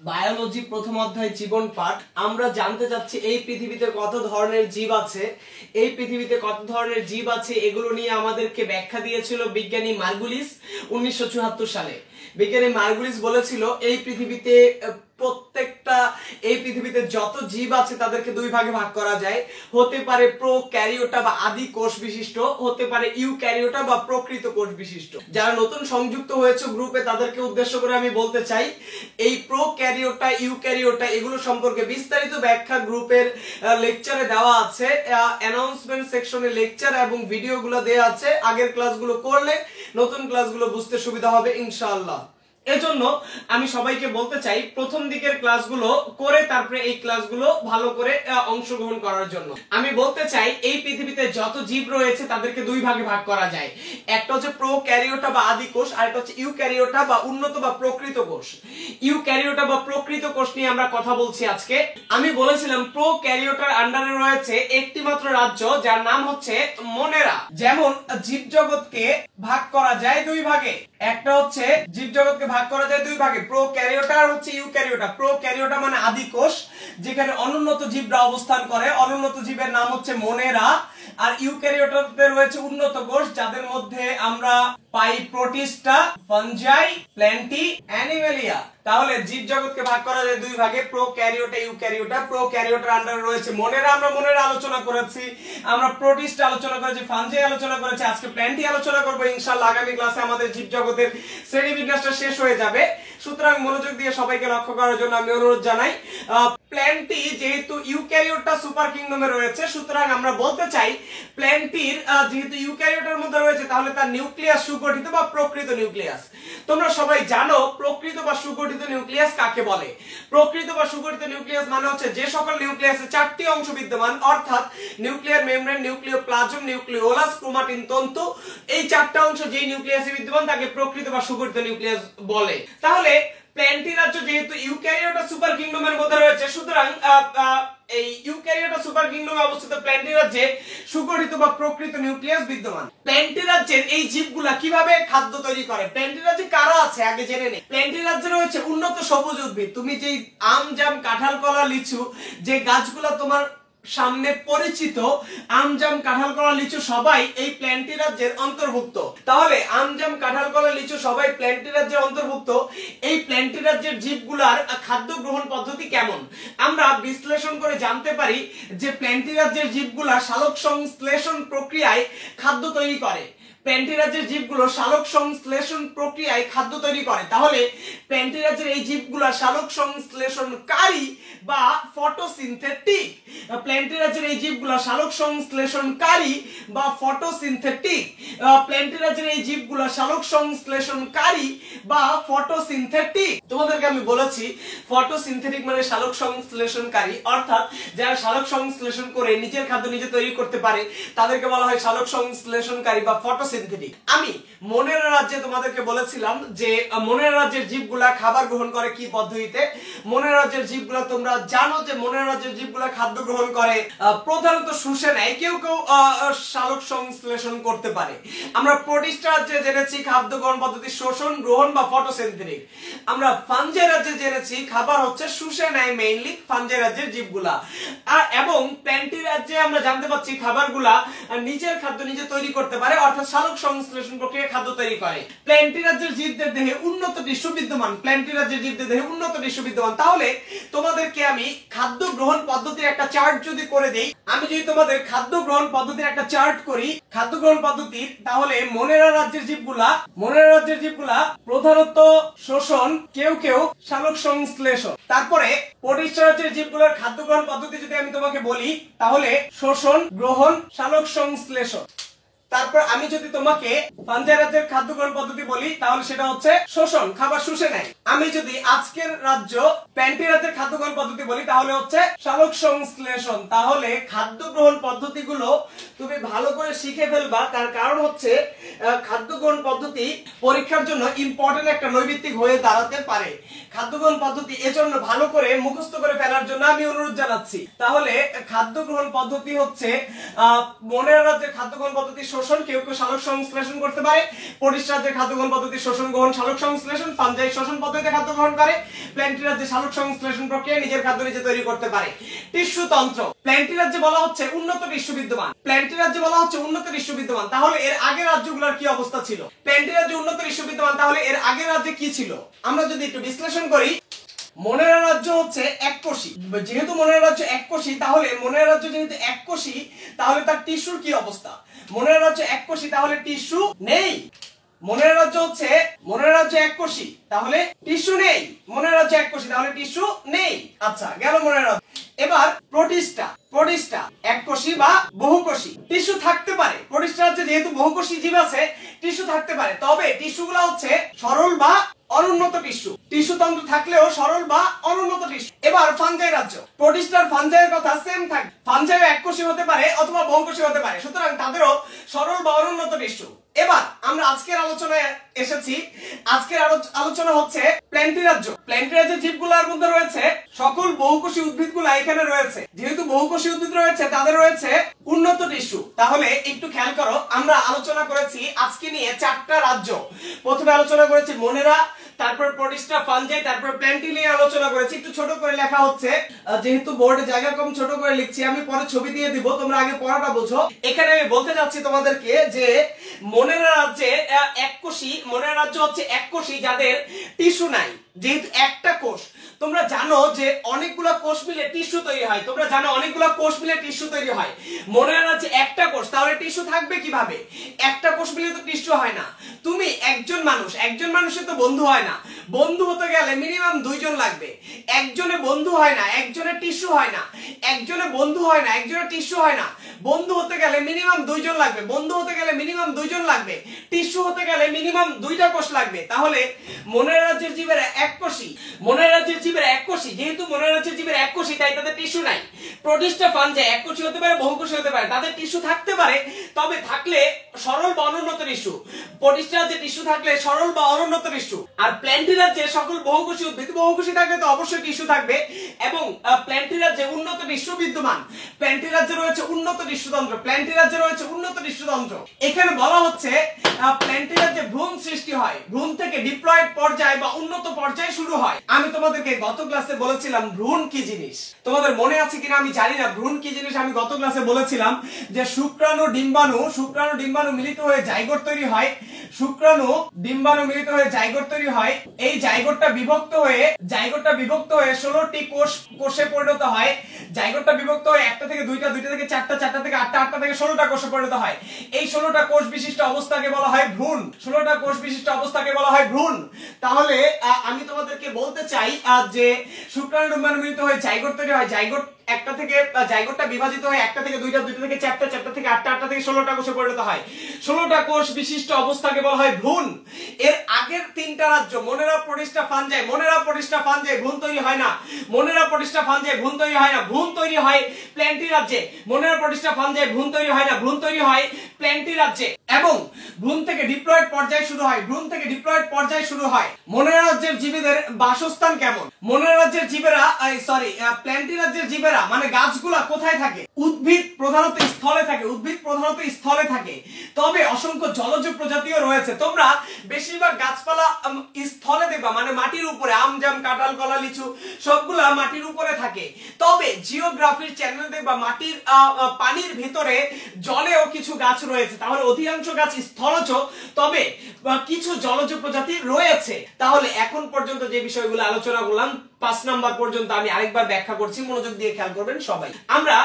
Biology প্রথম অধ্যায় জীবন পাঠ। আমরা জানতে যাচ্ছি এই পৃথিবীতে কত ধরনের জীব আছে, এই পৃথিবীতে কত ধরনের জীব আছে এগুলো নিয়ে আমাদেরকে ব্যাখ্যা দিয়েছিল বিজ্ঞানী মার্গুলিস 1974 সালে। বিজ্ঞানী মার্গুলিস বলেছিল এই পৃথিবীতে যত জীব আছে তাদেরকে দুই ভাগে ভাগ করা যায়। হতে পারে প্রোক্যারিওটা বা আদি কোষ বিশিষ্ট, হতে পারে ইউক্যারিওটা বা প্রকৃত কোষ বিশিষ্ট। যারা নতুন সংযুক্ত হয়েছে গ্রুপে তাদেরকে উদ্দেশ্য করে আমি বলতে চাই, এই প্রোক্যারিওটা ইউক্যারিওটা এগুলো সম্পর্কে বিস্তারিত ব্যাখ্যা গ্রুপের লেকচারে দেওয়া আছে, অ্যানাউন্সমেন্ট সেকশনে লেকচার এবং ভিডিওগুলো দেওয়া আছে। আগের ক্লাসগুলো করলে নতুন ক্লাসগুলো বুঝতে সুবিধা হবে ইনশাআল্লাহ। এজন্য আমি সবাইকে বলতে চাই প্রথম দিকের ক্লাসগুলো করে তারপরে এই ক্লাসগুলো ভালো করে অংশগ্রহণ করার জন্য। আমি বলতে চাই এই পৃথিবীতে যত জীব রয়েছে তাদেরকে দুই ভাগে ভাগ করা যায়। একটা হচ্ছে প্রোক্যারিওটা বা আদি কোষ, আর একটা হচ্ছে ইউক্যারিওটা বা উন্নত বা প্রকৃত কোষ। ইউক্যারিওটা বা প্রকৃত কোষ নিয়ে আমরা কথা বলছি আজকে। আমি বলেছিলাম প্রোক্যারিওটার আন্ডারে রয়েছে একটি মাত্র রাজ্য যার নাম হচ্ছে মনেরা। যেমন জীবজগৎকে ভাগ করা যায় দুই ভাগে, একটা হচ্ছে জীবজগৎকে ভাগ করা যায় দুই ভাগে, প্রোক্যারিওটা আর হচ্ছে ইউক্যারিওটা। প্রোক্যারিওটা মানে আদি কোষ, যেখানে অনুন্নত জীবরা অবস্থান করে। অনুন্নত জীবের নাম হচ্ছে মনেরা। আর ইউক্যারিওটাতে রয়েছে উন্নত কোষ, যাদের মধ্যে আমরা পাই প্রোটিস্টা, ফাঞ্জাই, প্ল্যান্টি, অ্যানিমেলিয়া। তাহলে জীবজগৎকে ভাগ করা যায় দুই ভাগে, প্রোক্যারিওটা ইউক্যারিওটা। প্রোক্যারিওটার আন্ডারে রয়েছে মনেরা, আমরা মনেরা আলোচনা করেছি, আমরা প্রোটিস্টা আলোচনা করেছি, ফাঞ্জাই আলোচনা করেছি, আজকে প্ল্যান্টি আলোচনা করব ইনশাআল্লাহ। আগামী ক্লাসে আমাদের জীবজগতের শ্রেণীবিন্যাসটা শেষ হয়ে যাবে, সুতরাং মনোযোগ দিয়ে সবাইকে লক্ষ্য করার জন্য আমি অনুরোধ জানাই। প্ল্যান্টি যেহেতু ইউক্যারিওটা সুপার কিংডমে রয়েছে, সুতরাং আমরা বলতে চাই প্ল্যান্টির যেহেতু ইউক্যারিওটার মধ্যে রয়েছে তাহলে তার নিউক্লিয়াস সুগঠিত বা প্রকৃত নিউক্লিয়াস। তোমরা সবাই জানো প্রকৃত বা সুগঠিত নিউক্লিয়াস কাকে বলে। প্রকৃত বা সুগঠিত নিউক্লিয়াস মানে হচ্ছে যে সকল নিউক্লিয়াসে চারটি অংশ বিদ্যমান, অর্থাৎ nuclear membrane, nucleoplasm, nucleolus, chromatin তন্তু, এই চারটা অংশ যেই নিউক্লিয়াসে বিদ্যমান তাকে প্রকৃত বা সুগঠিত নিউক্লিয়াস বলে। তাহলে প্ল্যান্টি রাজ্য যেহেতু ইউক্যারিওটা সুপার কিংডমের মধ্যে রয়েছে, সুতরাং এই ইউক্যারিওটা সুপার কিংডমে অবস্থিত প্ল্যান্টি রাজ্যে সুগঠিত বা প্রকৃত নিউক্লিয়াস বিদ্যমান। প্ল্যান্টি রাজ্যের এই জীবগুলা কিভাবে খাদ্য তৈরি করে, প্ল্যান্টি রাজ্যে কারা আছে আগে জেনে নেই। প্ল্যান্টি রাজ্যে রয়েছে উন্নত সবুজ উদ্ভিদ। তুমি যেই আম, জাম, কাঁঠাল, কলা, লিচু যে গাছগুলা তোমার সামনে পরিচিত, আম, জাম, কাঁঠাল, কলা, লিচু সবাই এই প্ল্যান্টি রাজ্যের অন্তর্ভুক্ত। তাহলে আম, জাম, কাঁঠাল, কলা, লিচু সবাই প্ল্যান্টি রাজ্যের অন্তর্ভুক্ত। এই প্ল্যান্টি রাজ্যের জীবগুলার খাদ্য গ্রহণ পদ্ধতি কেমন আমরা বিশ্লেষণ করে জানতে পারি যে প্ল্যান্টি রাজ্যের জীবগুলা সালোক সংশ্লেষণ প্রক্রিয়ায় খাদ্য তৈরি করে। প্ল্যান্টি রাজ্যের জীবগুলো সালোক সংশ্লেষণ প্রক্রিয়ায় খাদ্য তৈরি করে। তাহলে প্ল্যান্টি রাজ্যের এই জীবগুলো সালোক সংশ্লেষণকারী বা ফটোসিনথেটিক। প্ল্যান্টি রাজ্যের এই জীবগুলো সালোক সংশ্লেষণকারী বা ফটোসিনথেটিক। প্ল্যান্টি রাজ্যের এই জীবগুলো সালোক সংশ্লেষণকারী বা ফটোসিনথেটিক। তোমাদেরকে আমি বলেছি ফটোসিনথেটিক মানে সালোক সংশ্লেষণকারী, অর্থাৎ যারা সালোক সংশ্লেষণ করে নিজের খাদ্য নিজে তৈরি করতে পারে তাদেরকে বলা হয় সালোক সংশ্লেষণকারী বা ফটোসিনথেটিক। আমি মনেরা রাজ্যে তোমাদেরকে বলেছিলাম যে মনেরা রাজ্যের জীবগুলা খাবার গ্রহণ করে কি পদ্ধতিতে। মনেরা রাজ্যের জীবগুলা তোমরা জানো যে মনেরা রাজ্যের জীবগুলা খাদ্য গ্রহণ করে প্রধানত শুষে নেয়, কেউ কেউ সালোক সংশ্লেষণ করতে পারে। আমরা প্রোটিস্টা রাজ্যে জেনেছি খাদ্য গ্রহণ পদ্ধতি শোষণ, গ্রহণ বা ফটোসিনথেটিক। আমরা ফাঞ্জাই রাজ্যে জেনেছি খাবার হচ্ছে শুষে নেয় মেইনলি ফাঞ্জাই রাজ্যের জীবগুলা। আর এবং প্ল্যান্টি রাজ্যে আমরা জানতে পাচ্ছি খাবারগুলা নিজের খাদ্য নিজে তৈরি করতে পারে, অর্থাৎ সালোক সংশ্লেষণ প্রক্রিয়ায় খাদ্য তৈরি করে। প্ল্যান্টি রাজ্যের জীবদের দেহে উন্নত টিস্যু বিদ্যমান। প্ল্যান্টি রাজ্যের জীবদের দেহে উন্নত টিস্যু বিদ্যমান। তাহলে তোমাদেরকে আমি খাদ্য গ্রহণ পদ্ধতির একটা চার্ট যদি করে দেই, আমি যদি তোমাদের খাদ্য গ্রহণ পদ্ধতির একটা চার্ট করি খাদ্য গ্রহণ পদ্ধতির, তাহলে মনেরা রাজ্যের জীবগুলা প্রধানত শোষণ, কেউ কেউ সালোক সংশ্লেষণ। তারপরে প্রোটিস্টা রাজ্যের জীবগুলোর খাদ্য গ্রহণ পদ্ধতি যদি আমি তোমাকে বলি তাহলে শোষণ, গ্রহণ, সালোক সংশ্লেষণ। তারপর আমি যদি তোমাকে ফাঞ্জাই রাজ্যের খাদ্য গ্রহণ পদ্ধতি বলি তাহলে সেটা হচ্ছে শোষণ, খাবার শুষে নেয়। আমি যদি আজকের রাজ্য প্ল্যান্টি রাজ্যের খাদ্য গ্রহণ পদ্ধতি বলি তাহলে হচ্ছে সালোক সংশ্লেষণ। তাহলে খাদ্য গ্রহণ পদ্ধতিগুলো তুমি ভালো করে শিখে ফেলবা, তার কারণ হচ্ছে খাদ্য গ্রহণ পদ্ধতি পরীক্ষার জন্য ইম্পর্টেন্ট একটা নৈমিত্তিক হয়ে দাঁড়াতে পারে। খাদ্য গ্রহণ পদ্ধতি এজন্য ভালো করে মুখস্থ করে ফেলার জন্য আমি অনুরোধ জানাচ্ছি। তাহলে খাদ্য গ্রহণ পদ্ধতি হচ্ছে মনেরা রাজ্যের খাদ্য গ্রহণ পদ্ধতি শোষণ, কেউ কেউ সালোক সংশ্লেষণ করতে পারে। পরিষ্রাজ্যের খাদ্য গ্রহণ পদ্ধতি শোষণ গ্রহণ সালোক সংশ্লেষণ, ফাঞ্জাই শোষণ পদ্ধতিতে খাদ্য গ্রহণ করে। প্ল্যান্টিরাজ্যে সালোক সংশ্লেষণ প্রক্রিয়ায় নিজের খাদ্য নিজে তৈরি করতে পারে। টিস্যু তন্ত্র, প্ল্যান্টিরাজ্যে বলা হচ্ছে উন্নত টিস্যু বিদ্যমান, প্ল্যান্টিরাজ্যে বলা হচ্ছে উন্নত টিস্যু বিদ্যমান। তাহলে এর আগের রাজ্যগুলোর কি অবস্থা ছিল? প্ল্যান্টিরাজ্যে উন্নত টিস্যু বিদ্যমান, তাহলে এর আগের রাজ্যে কি ছিল? আমরা যদি একটু বিশ্লেষণ করি, মনেরা রাজ্য হচ্ছে এককোষী। যেহেতু মনেরা রাজ্য এককোষী, তাহলে মনেরা রাজ্য যেহেতু এককোষী, তাহলে তার টিস্যুর কি অবস্থা? মনেরা রাজ্য এককোষী, তাহলে টিস্যু নেই। মনেরা রাজ্য হচ্ছে মনেরা রাজ্য এককোষী, তাহলে টিস্যু নেই। মনেরা রাজ্য এককোষী, তাহলে টিস্যু নেই। আচ্ছা, গেল মনেরা রাজ্য। এবার প্রোটিস্টা, প্রোটিস্টা এককোষী বা বহুকোষী, টিস্যু থাকতে পারে। প্রোটিস্টা রাজ্যে যেহেতু বহুকোষী জীব আছে, টিস্যু থাকতে পারে, তবে টিস্যুগুলো হচ্ছে সরল বা অনুন্নত টিস্যু। টিস্যু তন্ত্র থাকলেও সরল বা অনুন্নত টিস্যু। এবার ফাঞ্জাই রাজ্য, প্রোটিস্টার ফাঞ্জাইয়ের কথা সেম থাকবে। ফাঞ্জাইও এককোষী হতে পারে অথবা বহুকোষী হতে পারে, সুতরাং তাদেরও সরল বা অনুন্নত টিস্যু। এবার আমরা আজকের আলোচনায় এসেছি। আজকের আলোচনা হচ্ছে প্ল্যান্টিরাজ্য। প্ল্যান্টিরাজ্যের জীবগুলোর মধ্যে রয়েছে সকল বহুকোষী উদ্ভিদগুলো এখানে রয়েছে। যেহেতু বহুকোষী উদ্ভিদ রয়েছে, তাদের রয়েছে উন্নত টিস্যু। তাহলে একটু খেয়াল করো, আমরা আলোচনা করেছি আজকে নিয়ে 4টা রাজ্য। প্রথমে আলোচনা করেছি মনেরা, তারপর প্রোটিস্টা, ফাঞ্জাই, তারপর প্ল্যান্টি নিয়ে আলোচনা করেছি। একটু ছোট করে লেখা হচ্ছে, যেহেতু বোর্ডে জায়গা কম, ছোট করে লিখছি। আমি পরে ছবি দিয়ে দিব, তোমরা আগে পড়াটা বোঝো। এখানে আমি বলতে যাচ্ছি তোমাদেরকে যে মনেরা রাজ্যে এককোষী, মনেরা রাজ্য হচ্ছে এককোষী যাদের টিস্যু নাই। যেহেতু একটা কোষ, তোমরা জানো যে অনেকগুলো কোষ মিলে টিস্যু তৈরি হয়। তোমরা জানো অনেকগুলো কোষ মিলে টিস্যু তৈরি হয়। মনেরা রাজ্যে একটা কোষ, তাহলে টিস্যু থাকবে কিভাবে? একটা কোষ মিলে তো টিস্যু হয় না। তুমি একজন মানুষ, একজন মানুষের তো বন্ধু হয় না। বন্ধু হতে গেলে মিনিমাম 2 জন লাগবে। একজনে বন্ধু হয় না, একজনের টিস্যু হয় না। একজনে বন্ধু হয় না, একজনের টিস্যু হয় না। বন্ধু হতে গেলে মিনিমাম 2 জন লাগবে। বন্ধু হতে গেলে মিনিমাম 2 জন লাগবে। টিস্যু হতে গেলে মিনিমাম 2টা কোষ লাগবে। তাহলে মনেরা রাজ্যের জীবের এককোষী, মনেরা রাজ্যের জীবের এককোষী। যেহেতু মনেরা রাজ্যের জীবের এককোষী, তাই তাদের টিস্যু নাই। প্রোটিস্টা, ফাঞ্জাই এককোষী হতে পারে, বহুকোষী হতে পারে, তাদের টিস্যু থাকতে পারে, তবে থাকলে সরল বা অনুন্নত টিস্যু। প্রোটিস্টা রাজ্যে টিস্যু থাকলে সরল বা অনুন্নত টিস্যু। আর প্ল্যান্টি রাজ্যে সকল বহুকোষী উদ্ভিদ, বহুকোষী থাকলে তো অবশ্যই টিস্যু থাকবে। এবং প্ল্যান্টি রাজ্যে উন্নত টিস্যু বিদ্যমান। প্ল্যান্টি রাজ্যে রয়েছে উন্নত টিস্যুতন্ত্র, প্ল্যান্টি রাজ্যে রয়েছে উন্নত টিস্যুতন্ত্র। এখানে বলা হচ্ছে প্ল্যান্টি রাজ্যে ভ্রূণ সৃষ্টি হয়। ভ্রূণ থেকে ডিপ্লয়েড পর্যায় বা উন্নত পর্যায়ে শুরু হয়। আমি তোমাদেরকে গত ক্লাসে বলেছিলাম ভ্রূণ কি জিনিস। তোমাদের মনে আছে কিনা আমি জানি না ভ্রূণ কি জিনিস। আমি গত ক্লাসে বলেছিলাম যে শুক্রাণু ডিম্বাণু মিলিত হয়ে জাইগোট তৈরি হয়। শুক্রাণু ডিম্বাণু মিলিত হয়ে জাইগোট তৈরি হয়। এই জাইগোটটা বিভক্ত হয়ে 16টি কোষে পরিণত হয়। জাইগোটটা বিভক্ত হয়ে 1টা থেকে 2টা, 2টা থেকে 4টা, 4টা থেকে 8টা, 8টা থেকে 16টা কোষে পরিণত হয়। এই 16টা কোষ বিশিষ্ট অবস্থাকে বলা হয় ভ্রূণ। 16টা কোষ বিশিষ্ট অবস্থাকে বলা হয় ভ্রূণ। তাহলে আমি তোমাদেরকে বলতে চাই যে শুক্রাণু ডিম্বাণু মিলিত হয়ে জাইগোট তৈরি হয়। জাইগোট একটা থেকে জাইগোটটা বিভাজিত হয়ে 1টা থেকে 2টা, 2টা থেকে 4টা, 4টা থেকে 8টা, 8টা থেকে 16টা কোষে পরিণত হয়। 16টা কোষ বিশিষ্ট অবস্থাকে বলা হয় ভ্রূণ। এর আগের 3টা রাজ্য মনেরা, প্রোটিস্টা, ফাঞ্জাই, মনেরা, প্রোটিস্টা, ফাঞ্জাই ভ্রূণ তৈরি হয় না। মনেরা, প্রোটিস্টা, ফাঞ্জাই ভ্রূণ তৈরি হয় না। ভ্রূণ তৈরি হয় প্ল্যান্টি রাজ্যে। মনেরা, প্রোটিস্টা, ফাঞ্জাই ভ্রূণ তৈরি হয় না। ভ্রূণ তৈরি হয় প্ল্যান্টি রাজ্যে। এবং ভ্রূণ থেকে ডিপ্লয়েড পর্যায় শুরু হয়। ভ্রূণ থেকে ডিপ্লয়েড পর্যায় শুরু হয়। মনেরা রাজ্যের জীবীদের বাসস্থান কেমন? মনেরা রাজ্যের জীবেরা, প্ল্যান্টি রাজ্যের জীবেরা মানে গাছগুলা কোথায় থাকে? উদ্ভিদ প্রধানত স্থলে থাকে। উদ্ভিদ প্রধানত স্থলে থাকে, তবে অসংখ্য জলজ প্রজাতিও রয়েছে। তোমরা বেশিরভাগ গাছপালা স্থলে দেখবা, মানে মাটির উপরে। আম, জাম, কাঁঠাল, কলা, লিচু সবগুলা মাটির উপরে থাকে। তবে জিওগ্রাফির চ্যানেল দেখবা মাটির পানির ভিতরে জলেও কিছু গাছ রয়েছে। তাহলে অধিকাংশ গাছ স্থলজ, তবে কিছু জলজ প্রজাতি রয়েছে। তাহলে এখন পর্যন্ত যে বিষয়গুলো আলোচনা করলাম 5 নাম্বার পর্যন্ত আমি আরেকবার ব্যাখ্যা করছি, মনোযোগ দিয়ে খেয়াল করবেন সবাই। আমরা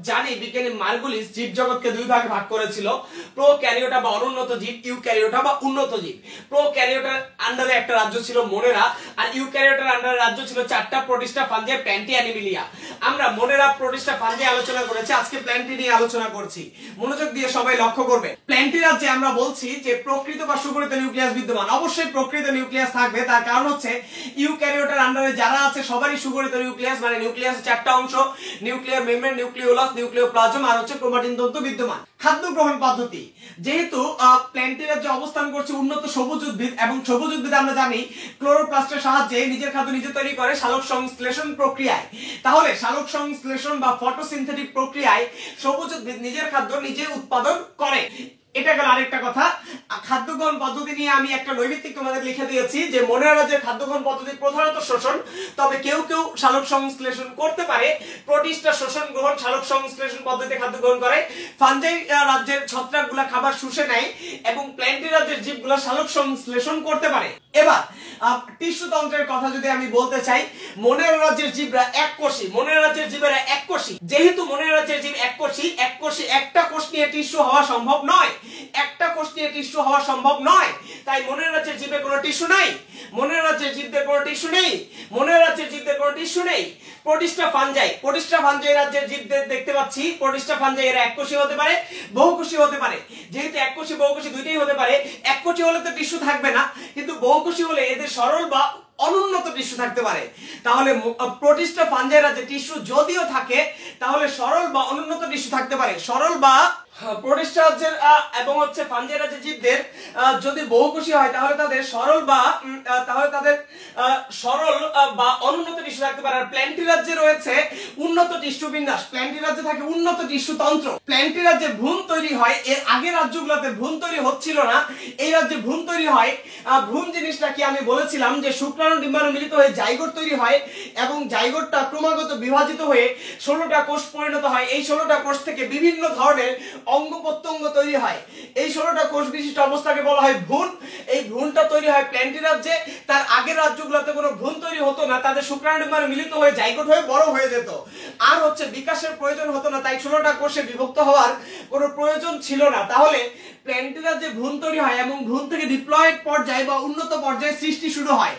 জানি বিজ্ঞানী মার্গুলিস জীবজগৎকে 2 ভাগে ভাগ করেছিল, প্রোক্যারিওটা বা অনুন্নত জীব, ইউক্যারিওটা বা উন্নত জীব। প্রোক্যারিওটার আন্ডারে একটা রাজ্য ছিল মনেরা, আর ইউক্যারিওটার আন্ডারে রাজ্য ছিল 4টা, প্রোটিস্টা, ফাঞ্জাই, প্ল্যান্টি, অ্যানিমেলিয়া। আমরা মনেরা, প্রোটিস্টা, ফাঞ্জাই আলোচনা করেছি, আজকে প্ল্যান্টি নিয়ে আলোচনা করছি। মনোযোগ দিয়ে সবাই লক্ষ্য করবে। প্ল্যান্টি রাজ্যে আমরা বলছি যে প্রকৃত বা সুগঠিত নিউক্লিয়াস বিদ্যমান। অবশ্যই প্রকৃত নিউক্লিয়াস থাকবে, তার কারণ হচ্ছে ইউক্যারিওটার আন্ডারে যারা আছে সবারই সুগঠিত নিউক্লিয়াস, মানে নিউক্লিয়াসের 4টা অংশ, নিউক্লিয়ার মেমব্রেন, নিউক্লিওলাস, নিউক্লিওপ্লাজম আর হচ্ছে ক্রোমাটিন তন্তু বিদ্যমান। খাদ্য গ্রহণ পদ্ধতি, যেহেতু প্ল্যান্টি রাজ্যে অবস্থান করছে উন্নত সবুজ উদ্ভিদ, এবং সবুজ উদ্ভিদ আমরা জানি ক্লোরোপ্লাস্টের সাহায্যে নিজের খাদ্য নিজে তৈরি করে সালোক সংশ্লেষণ প্রক্রিয়ায়। তাহলে সালোক সংশ্লেষণ বা ফটোসিনথেটিক প্রক্রিয়ায় সবুজ উদ্ভিদ নিজের খাদ্য নিজে উৎপাদন করে। এটা গেল আরেকটা কথা। খাদ্য গ্রহণ পদ্ধতি নিয়ে আমি একটা নৈমিত্তিক তোমাদের লিখে দিয়েছি যে মনের রাজ্যের খাদ্য গ্রহণ পদ্ধতি প্রধানত শোষণ, তবে কেউ কেউ সালোক সংশ্লেষণ করতে পারে। প্রোটিস্টরা শোষণ গ্রহণ সালোক সংশ্লেষণ পদ্ধতিতে খাদ্য গ্রহণ করে। ফাঞ্জাই রাজ্যের ছত্রাকগুলা খাবার শুষে নেয় এবং প্ল্যান্টি রাজ্যের জীবগুলা সালোক সংশ্লেষণ করতে পারে। এবার টিস্যু তন্ত্রের কথা যদি আমি বলতে চাই, মনের রাজ্যের জীবরা এককোষী। মনের রাজ্যের জীবেরা এককোষী। যেহেতু মনের রাজ্যের জীব এককোষী, একটা কোষ নিয়ে টিস্যু হওয়া সম্ভব নয়। একটা কোষ নিয়ে টিস্যু হওয়া সম্ভব নয়, তাই মনের রাজ্যের জীবে কোনো টিস্যু নাই। মনের রাজ্যের জীবদের কোনো টিস্যু নেই। মনের রাজ্যের জীবদের কোনো টিস্যু নেই। প্রোটিস্টা ফাঞ্জাই রাজ্যের জীবদের দেখতে পাচ্ছি। প্রোটিস্টা ফাঞ্জাই এরা এককোষী হতে পারে, বহুকোষী হতে পারে। যেহেতু এককোষী বহুকোষী দুইটাই হতে পারে, এককোষী হলে তো টিস্যু থাকবে না, কিন্তু বহুকোষী হলে এদের সরল বা অনুন্নত টিস্যু থাকতে পারে। তাহলে প্রোটিস্টা ফাঞ্জাই রাজ্যে টিস্যু যদিও থাকে, তাহলে সরল বা অনুন্নত টিস্যু থাকতে পারে। সরল বা প্রোটিস্টা রাজ্যের এবং ফাঞ্জাই রাজ্যের জীবদের যদি বহুকোষী হয়, তাহলে তাদের সরল বা অনুন্নত টিস্যু থাকতে পারে। আর প্ল্যান্টি রাজ্যে রয়েছে উন্নত টিস্যু বিন্যাস। প্ল্যান্টি রাজ্যে থাকে উন্নত টিস্যু তন্ত্র। প্ল্যান্টি রাজ্যে ভ্রূণ তৈরি হয়, এর আগের রাজ্যগুলোতে ভ্রূণ তৈরি হচ্ছিল না, এই রাজ্যে ভ্রূণ তৈরি হয়। ভ্রূণ জিনিসটা কি আমি বলেছিলাম যে শুক্রাণু ডিম্বাণু মিলিত হয়ে জাইগোট তৈরি হয় এবং জাইগোটটা ক্রমাগত বিভাজিত হয়ে 16টা কোষ পরিণত হয়। এই 16টা কোষ থেকে বিভিন্ন ধরনের অঙ্গ প্রত্যঙ্গ তৈরি হয়। এই 16টা কোষ বিশিষ্ট অবস্থাকে বলা হয় ভ্রূণ। এই ভ্রূণটা তৈরি হয় প্ল্যান্টি রাজ্যে। তার আগের রাজ্যগুলোতে কোনো ভ্রূণ তৈরি হতো না, তাদের শুক্রাণু ডিম্বাণু মিলিত হয়ে জাইগোট হয়ে বড় হয়ে যেত। আর বিকাশের প্রয়োজন হতো না, তাই 16টা কোষে বিভক্ত হওয়ার কোনো প্রয়োজন ছিল না। তাহলে প্ল্যান্টি রাজ্যে ভ্রূণ তৈরি হয় এবং ভ্রূণ থেকে ডিপ্লয়েড পর্যায়ে বা উন্নত পর্যায়ে সৃষ্টি শুরু হয়।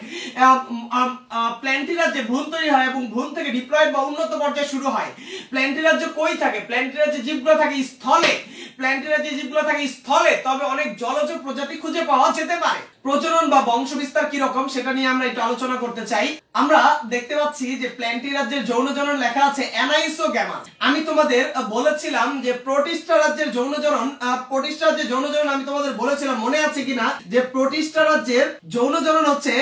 প্ল্যান্টি রাজ্যে ভ্রূণ তৈরি হয় এবং ভ্রূণ থেকে ডিপ্লয়েড বা উন্নত পর্যায়ে শুরু হয়। প্ল্যান্টি রাজ্য কই থাকে? প্ল্যান্টি রাজ্যে জীবগুলো থাকে স্থলে। প্ল্যান্টি রাজ্যে জীবগুলো থাকে স্থলে, তবে অনেক জলজ প্রজাতি খুঁজে পাওয়া যেতে পারে। প্রজনন বা বংশ বিস্তার কি রকম সেটা নিয়ে আমরা একটু আলোচনা করতে চাই। আমরা দেখতে পাচ্ছি যে প্ল্যান্টি রাজ্যের যৌন জনন লেখা আছে অ্যানাইসোগ্যামাস। আমি তোমাদের বলেছিলাম যে প্রোটিস্টা রাজ্যের যৌন জনন, আমি তোমাদের বলেছিলাম, মনে আছে কিনা, যে প্রোটিস্টা রাজ্যের যৌন জনন হচ্ছে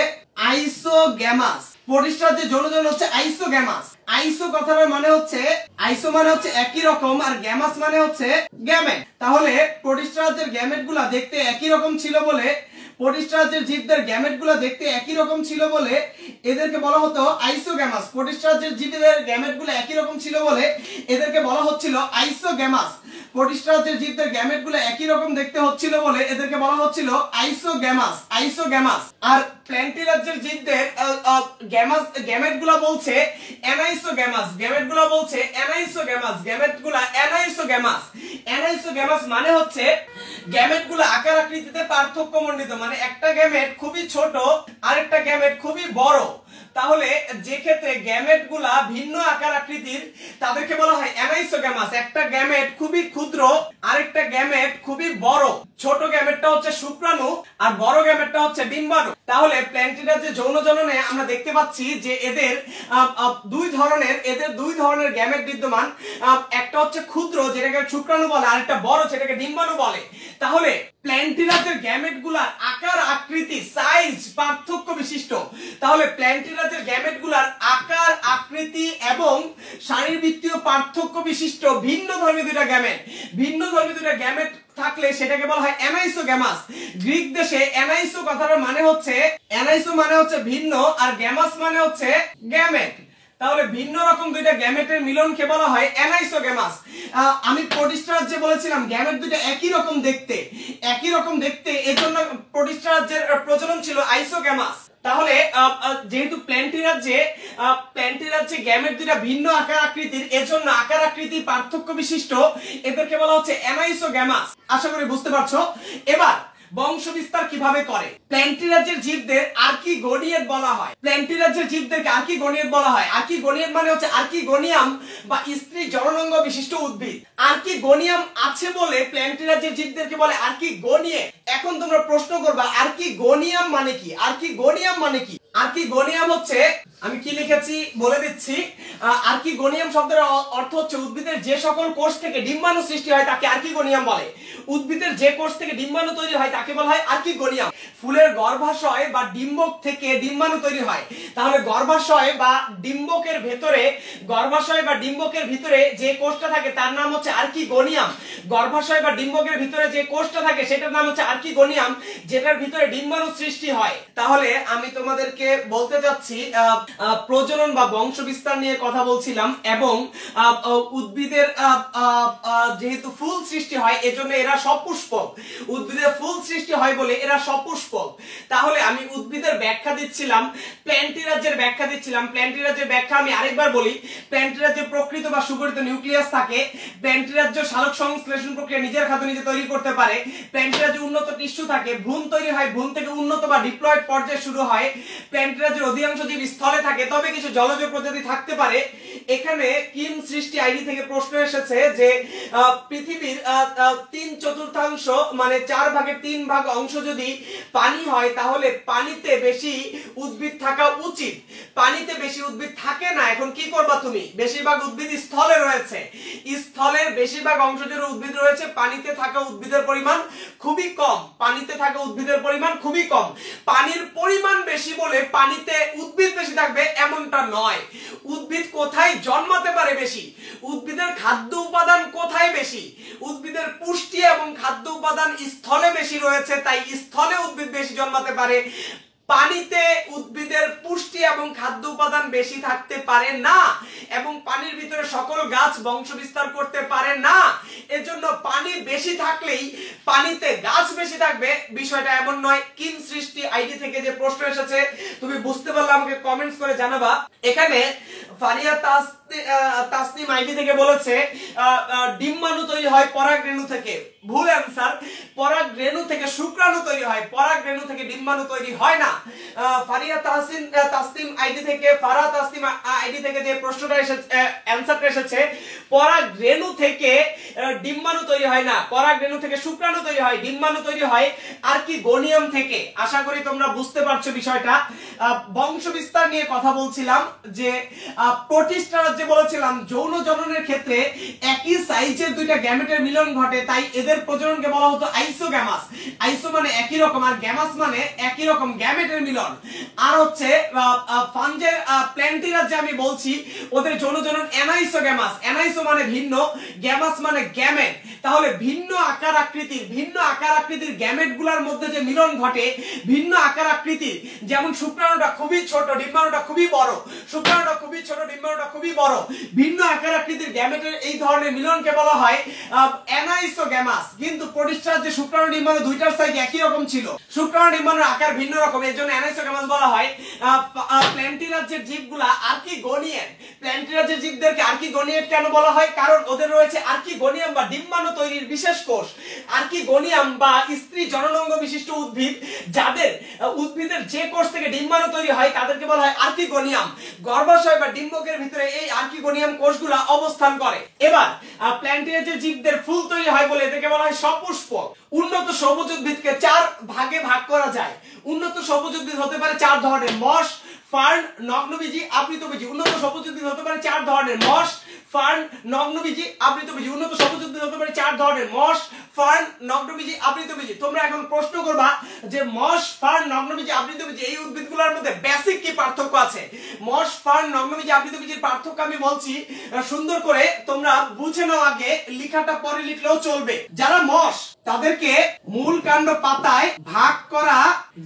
আইসোগ্যামাস। প্রোটিস্টা রাজ্যের যৌন জনন হচ্ছে আইসোগ্যামাস। আইসো কথার মানে হচ্ছে, আইসো মানে হচ্ছে একই রকম, আর গ্যামাস মানে হচ্ছে গ্যামেট। তাহলে প্রোটিস্টা রাজ্যের গ্যামেটগুলা দেখতে একই রকম ছিল বলে, প্রোটিস্টা রাজ্যের জীবদের গ্যামেটগুলো দেখতে একই রকম ছিল বলে এদেরকে বলা হতো আইসোগ্যামাস। প্রোটিস্টা রাজ্যের জীবদের গ্যামেটগুলো একই রকম ছিল বলে এদেরকে বলা হচ্ছিল আইসোগ্যামাস। প্রোটিস্টা রাজ্যের জীবদের গ্যামেটগুলো একই রকম দেখতে হচ্ছিল বলে এদেরকে বলা হচ্ছিল আইসোগ্যামাস। আর প্ল্যান্টি রাজ্যের জীবদের গ্যামেটগুলো বলছে অ্যানাইসোগ্যামাস। অ্যানাইসোগ্যামাস মানে হচ্ছে গ্যামেটগুলো আকার আকৃতিতে পার্থক্যমণ্ডিত, মানে একটা গ্যামেট খুবই ছোট আরেকটা গ্যামেট খুবই বড়। তাহলে যে ক্ষেত্রে গ্যামেটগুলা ভিন্ন আকার আকৃতির, তাদেরকে বলা হয় অ্যানাইসোগ্যামাস। একটা গ্যামেট খুবই ক্ষুদ্র, আরেকটা গ্যামেট খুবই বড়। ছোট গ্যামেটটা হচ্ছে শুক্রাণু আর বড় গ্যামেটটা হচ্ছে ডিম্বাণু। তাহলে প্ল্যান্টি রাজ্যের যৌন জননে আমরা দেখতে পাচ্ছি যে এদের দুই ধরনের গ্যামেট বিদ্যমান। একটা হচ্ছে ক্ষুদ্র, যেটাকে শুক্রাণু বলে, আর একটা বড়, যেটাকে ডিম্বাণু বলে। তাহলে প্ল্যান্টি রাজ্যের গ্যামেটগুলার আকার আকৃতি, সাইজ পার্থক্য বিশিষ্ট। তাহলে প্ল্যান্টি রাজ্যের গ্যামেটগুলার আকার আকৃতি এবং শারীরবৃত্তীয় পার্থক্য বিশিষ্ট ভিন্নধর্মী দুইটা গ্যামেট থাকলে সেটাকে বলা হয় অ্যানাইসোগ্যামাস। গ্রিক দেশে অ্যানাইসো কথার মানে হচ্ছে, অ্যানাইসো মানে হচ্ছে ভিন্ন, আর গ্যামাস মানে হচ্ছে গ্যামেট। তাহলে ভিন্ন রকম দুইটা গ্যামেটের মিলনকে বলা হয় অ্যানাইসোগ্যামাস। আমি প্রোটিস্টা রাজ্যে বলেছিলাম গ্যামেট দুইটা একই রকম দেখতে, এজন্য প্রোটিস্টা রাজ্যের প্রজনন ছিল আইসোগ্যামাস। তাহলে যেহেতু প্ল্যান্টি রাজ্যে গ্যামেট দুইটা ভিন্ন আকার আকৃতির, এজন্য আকার আকৃতি পার্থক্য বিশিষ্ট, এদেরকে বলা হচ্ছে অ্যানাইসোগ্যামাস। আশা করি বুঝতে পারছো। এবার বংশ বিস্তার কিভাবে করে? প্ল্যান্টি রাজ্যের জীবদের আর্কিগোনিয়েট বলা হয়। প্ল্যান্টি রাজ্যের জীবদেরকে আর্কিগোনিয়েট বলা হয়। আর্কিগোনিয়েট মানে হচ্ছে আর্কিগোনিয়াম বা স্ত্রী জননাঙ্গ বিশিষ্ট উদ্ভিদ। আর্কিগোনিয়াম আছে বলে প্ল্যান্টি রাজ্যের জীবদেরকে বলে আর্কিগোনিয়েট। এখন তোমরা প্রশ্ন করবা আর্কিগোনিয়াম মানে কি? আর্কিগোনিয়াম হচ্ছে, আমি কি লিখেছি বলে দিচ্ছি। আর্কিগোনিয়াম শব্দের অর্থ হচ্ছে উদ্ভিদের যে সকল কোষ থেকে ডিম্বাণু সৃষ্টি হয় তাকে আর্কিগোনিয়াম বলে। উদ্ভিদের যে কোষ থেকে ডিম্বাণু তৈরি হয় তাকে বলা হয় আর্কিগোনিয়াম। ফুলের গর্ভাশয় বা ডিম্বক থেকে ডিম্বাণু তৈরি হয়, তাহলে গর্ভাশয় বা ডিম্বকের ভিতরে যে কোষটা থাকে তার নাম হচ্ছে আর্কিগোনিয়াম। গর্ভাশয় বা ডিম্বকের ভিতরে যে কোষটা থাকে সেটার নাম হচ্ছে আর্কিগোনিয়াম, যেটার ভিতরে ডিম্বাণু সৃষ্টি হয়। তাহলে আমি তোমাদেরকে বলতে যাচ্ছি প্রজনন বা বংশ বিস্তার নিয়ে কথা বলছিলাম, এবং উদ্ভিদের যেহেতু ফুল সৃষ্টি হয় এজন্য এরা সপুষ্পক। উদ্ভিদের ফুল সৃষ্টি হয় বলে এরা সপুষ্পক। তাহলে আমি উদ্ভিদের ব্যাখ্যা দিচ্ছিলাম, প্ল্যান্টিরাজ্যের ব্যাখ্যা দিচ্ছিলাম। প্ল্যান্টিরাজ্যের ব্যাখ্যা আমি আরেকবার বলি। প্ল্যান্টিরাজ্যে প্রকৃত বা সুগঠিত নিউক্লিয়াস থাকে। প্ল্যান্টিরাজ্য সালোক সংশ্লেষণ প্রক্রিয়া নিজের খাদ্য নিজে তৈরি করতে পারে। প্ল্যান্টিরাজ্যে উন্নত টিস্যু থাকে, ভ্রূণ তৈরি হয়, ভ্রূণ থেকে উন্নত বা ডিপ্লয়েড পর্যায়ে শুরু হয়। প্ল্যান্টিরাজ্যের অধিকাংশ জীব স্থলে থাকে, তবে কিছু জলজ প্রজাতি থাকতে পারে। এখানে কিম সৃষ্টি আইডি থেকে প্রশ্ন এসেছে যে পৃথিবীর 3/4 মানে 4/3 অংশ যদি পানি হয় তাহলে পানিতে বেশি উদ্ভিদ থাকা উচিত। পানিতে বেশি উদ্ভিদ থাকে না, এখন কি করবা তুমি? বেশিরভাগ উদ্ভিদ স্থলে রয়েছে। স্থলের বেশিরভাগ অংশ জুড়ে উদ্ভিদ রয়েছে, পানিতে থাকা উদ্ভিদের পরিমাণ খুবই কম। পানিতে থাকা উদ্ভিদের পরিমাণ খুবই কম। পানির পরিমাণ বেশি বলে পানিতে উদ্ভিদ বেশি থাকবে এমনটা নয়। উদ্ভিদ কোথায় জন্মাতে পারে বেশি? উদ্ভিদের খাদ্য উপাদান কোথায় বেশি? উদ্ভিদের পুষ্টি এবং খাদ্য উপাদান স্থলে বেশি রয়েছে, তাই স্থলে উদ্ভিদ বেশি জন্মাতে পারে। পানিতে উদ্ভিদের পুষ্টি এবং খাদ্য উপাদান বেশি থাকতে পারে না, এবং পানির ভিতরে সকল গাছ বংশ বিস্তার করতে পারে না। এজন্য পানি বেশি থাকলেই পানিতে গাছ বেশি থাকবে, বিষয়টা এমন নয়। কিম সৃষ্টি আইডি থেকে যে প্রশ্ন এসেছে তুমি বুঝতে পারলে আমাকে কমেন্টস করে জানাবা। এখানে ফারিয়া তাসনিম আইডি থেকে বলেছে ডিম্বাণু তৈরি হয় পরাগরেণু থেকে। ভুল অ্যান্সার। পরাগরেণু থেকে শুক্রাণু তৈরি হয়, পরাগরেণু থেকে ডিম্বাণু তৈরি হয় না। ফারিয়া তাসনিম আইডি থেকে যে প্রশ্নটা এসেছে, অ্যান্সারটা এসেছে পরাগরেণু থেকে ডিম্বাণু তৈরি হয় না, পরাগরেণু থেকে শুক্রাণু তৈরি হয়। ডিম্বাণু তৈরি হয় আর্কিগোনিয়াম থেকে। আশা করি তোমরা বুঝতে পারছো বিষয়টা। বংশ বিস্তার নিয়ে কথা বলছিলাম যে প্রোটিস্টারা যে বলেছিলাম যৌন জননের ক্ষেত্রে একই সাইজের দুইটা গ্যামেটের মিলন ঘটে, তাই এদের প্রজননকে বলা হতো আইসোগ্যামাস। আইসো মানে একই রকম, আর গ্যামাস মানে একই রকম, গ্যামেটের মিলন। আর হচ্ছে ফাঞ্জে প্ল্যান্টিরা যে আমি বলছি ওদের যৌন জনন অ্যানাইসোগ্যামাস। অ্যানাইসো মানে ভিন্ন, গ্যামাস মানে গ্যামেট। তাহলে ভিন্ন আকার আকৃতির গ্যামেট গুলার মধ্যে যে মিলন ঘটে, ভিন্ন আকার আকৃতির, যেমন শুক্রাণুটা খুবই ছোট, ডিম্বাণুটা খুবই বড়, শুক্রাণুটা খুবই ছোট, ডিম্বাণুটা খুবই বড়। ভিন্ন আকার আকৃতির গ্যামেটের এই ধরনের মিলনকে বলা হয় অ্যানাইসোগ্যামাস। কিন্তু প্রোটিস্টার যে শুক্রাণু ডিম্বাণু দুইটার সাইজ একই রকম ছিল, শুক্রাণু ডিম্বাণুর আকার ভিন্ন রকম, এর জন্য অ্যানাইসোগ্যামাস বলা হয়। প্ল্যান্টিরাজ্যের জীবগুলা আর্কিগোনিয়েট। প্ল্যান্টিরাজ্যের জীবদেরকে আর্কিগোনিয়েট কেন বলা হয়? কারণ ওদের রয়েছে আর্কিগোনিয়াম বা ডিম্বাণু তৈরির বিশেষ কোষ। আর্কিগোনিয়াম বা স্ত্রী জননাঙ্গ বিশিষ্ট উদ্ভিদ, যাদের উদ্ভিদের যে কোষ থেকে ডিম্বাণু তৈরি হয় তাদেরকে বলা হয় আর্কিগোনিয়াম। গর্ভাশয় বা ডিম্বকের ভিতরে এই আর্কিগোনিয়াম কোষগুলা অবস্থান করে। এবার প্ল্যান্টিরাজ্যের জীবদের ফুল তৈরি হয় বলে এদেরকে বলা হয় সপুষ্পক। উন্নত সবুজ উদ্ভিদকে 4 ভাগে ভাগ করা যায়। উন্নত সবুজ উদ্ভিদ হতে পারে 4 ধরনের: মস, ফার্ন, নগ্নবীজি, আবৃতবীজি। উন্নত সবুজ উদ্ভিদ হতে পারে 4 ধরনের: মস, ফার্ন, নগ্নবীজি, আবৃতবীজি। উন্নত সবুজ উদ্ভিদ হতে পারে 4 ধরনের: মস, ফার্ন, নগ্নবীজি, আবৃতবীজি। তোমরা এখন প্রশ্ন করবা যে মস, ফার্ন, নগ্নবীজি, আবৃতবীজি এই উদ্ভিদগুলোর মধ্যে বেসিক কি পার্থক্য আছে? মস, ফার্ন, নগ্নবীজি, আবৃতবীজির পার্থক্য আমি বলছি, সুন্দর করে তোমরা বুঝে নাও। আগে লেখাটা পরে লিখলেও চলবে। যারা মস তাদেরকে মূল কাণ্ড পাতায় ভাগ করা